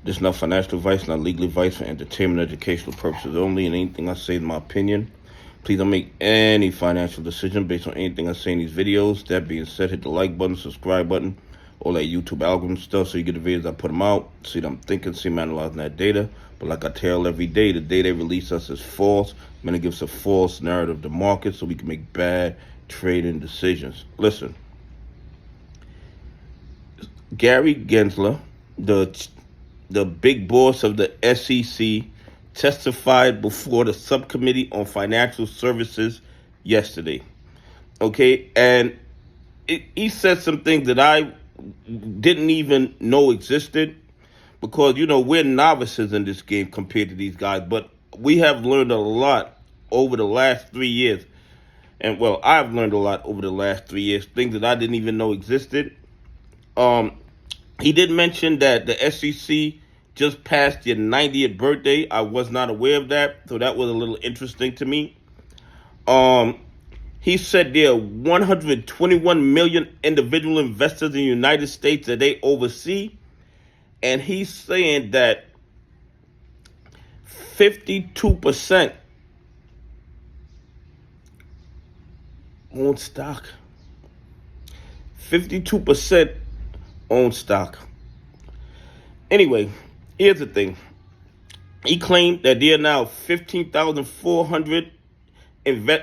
This is not financial advice, not legal advice, for entertainment, educational purposes only, and anything I say is my opinion. Please don't make any financial decision based on anything I say in these videos. That being said, hit the like button, subscribe button, all that YouTube algorithm stuff so you get the videos I put them out. See what I'm thinking, see I'm analyzing that data. But like I tell every day, the data they release us is false. I'm going to give us a false narrative of the market so we can make bad trading decisions. Listen, Gary Gensler, the big boss of the SEC, testified before the subcommittee on financial services yesterday. Okay, and he said some things that I didn't even know existed, because we're novices in this game compared to these guys, but we have learned a lot over the last 3 years. And well, I've learned a lot over the last 3 years, things that I didn't even know existed. He did mention that the SEC just passed their 90th birthday. I was not aware of that, so that was a little interesting to me. He said there are 121 million individual investors in the United States that they oversee, and he's saying that 52% own stock. 52% own stock. Anyway, here's the thing. He claimed that there are now 15,400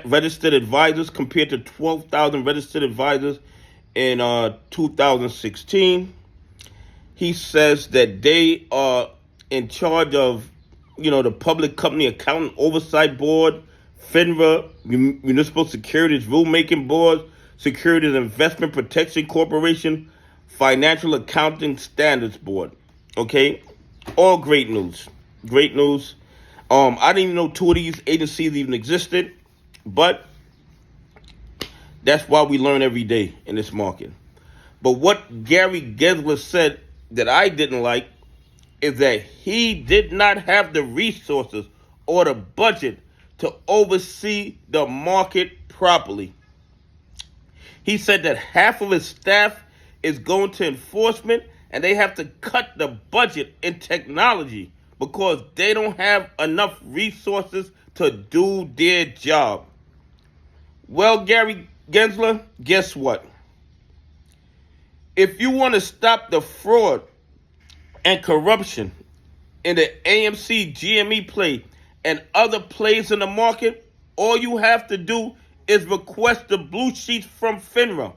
registered advisors compared to 12,000 registered advisors in 2016. He says that they are in charge of, the Public Company Accounting Oversight Board, FINRA, Municipal Securities Rulemaking Board, Securities Investment Protection Corporation, Financial Accounting Standards Board. Okay, all great news. Great news. I didn't even know two of these agencies even existed, but that's why we learn every day in this market. But what Gary Gensler said that I didn't like is that he did not have the resources or the budget to oversee the market properly. He said that half of his staff is going to enforcement, and they have to cut the budget in technology because they don't have enough resources to do their job. Well, Gary Gensler, guess what? If you want to stop the fraud and corruption in the AMC GME play and other plays in the market, all you have to do is request the blue sheets from FINRA.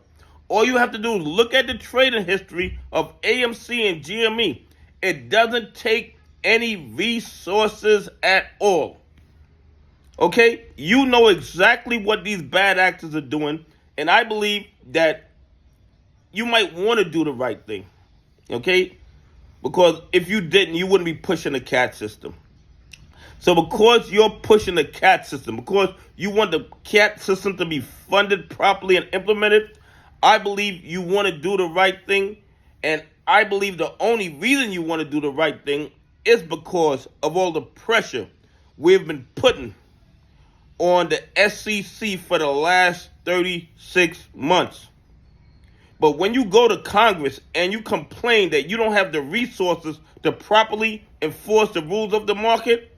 All you have to do is look at the trading history of AMC and GME. It doesn't take any resources at all. Okay? You know exactly what these bad actors are doing, and I believe that you might want to do the right thing. Okay? Because if you didn't, you wouldn't be pushing the CAT system. So because you're pushing the CAT system, because you want the CAT system to be funded properly and implemented, I believe you want to do the right thing, and I believe the only reason you want to do the right thing is because of all the pressure we've been putting on the SEC for the last 36 months. But when you go to Congress and you complain that you don't have the resources to properly enforce the rules of the market,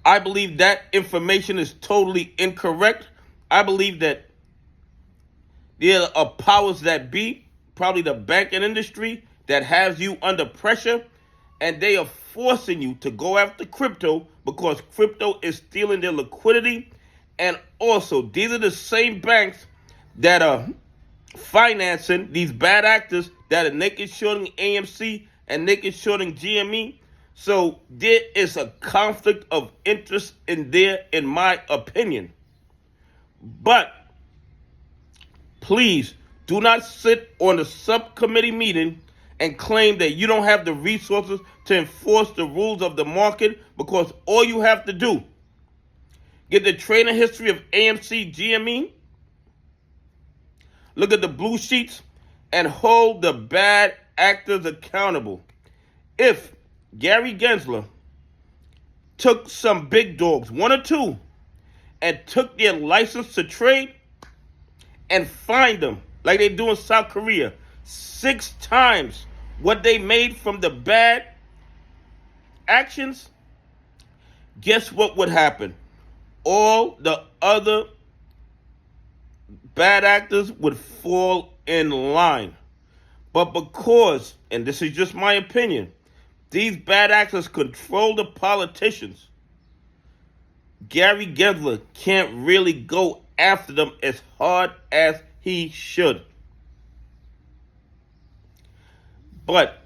I believe that information is totally incorrect. I believe that there are powers that be, probably the banking industry, that has you under pressure, and they are forcing you to go after crypto because crypto is stealing their liquidity. And also, these are the same banks that are financing these bad actors that are naked shorting AMC and naked shorting GME. So there is a conflict of interest in there, in my opinion. But please do not sit on the subcommittee meeting and claim that you don't have the resources to enforce the rules of the market, because all you have to do, get the trading history of AMC GME, look at the blue sheets, and hold the bad actors accountable. If Gary Gensler took some big dogs, one or two, and took their license to trade and fined them, like they do in South Korea, 6 times what they made from the bad actions, guess what would happen? All the other bad actors would fall in line. But because, and this is just my opinion, these bad actors control the politicians, Gary Gensler can't really go after them as hard as he should. But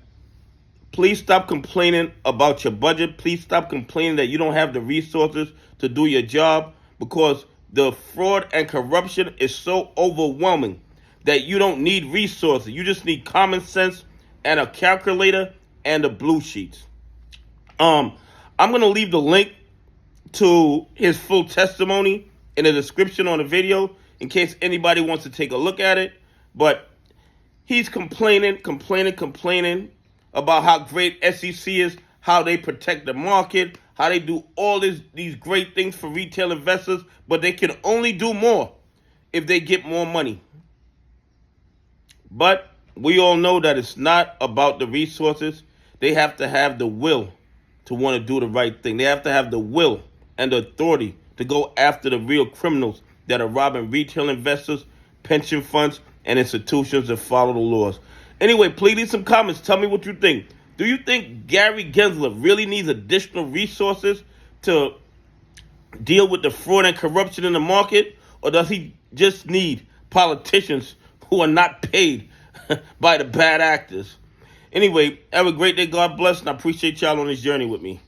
please stop complaining about your budget. Please stop complaining that you don't have the resources to do your job, because the fraud and corruption is so overwhelming that you don't need resources. You just need common sense and a calculator and the blue sheets. I'm going to leave the link to his full testimony in the description on the video in case anybody wants to take a look at it. But he's complaining about how great SEC is, how they protect the market, how they do all these great things for retail investors, but they can only do more if they get more money. But we all know that it's not about the resources. They have to have the will to want to do the right thing. They have to have the will and the authority to go after the real criminals that are robbing retail investors, pension funds, and institutions that follow the laws. Anyway, please leave some comments. Tell me what you think. Do you think Gary Gensler really needs additional resources to deal with the fraud and corruption in the market? Or does he just need politicians who are not paid by the bad actors? Anyway, have a great day. God bless, and I appreciate y'all on this journey with me.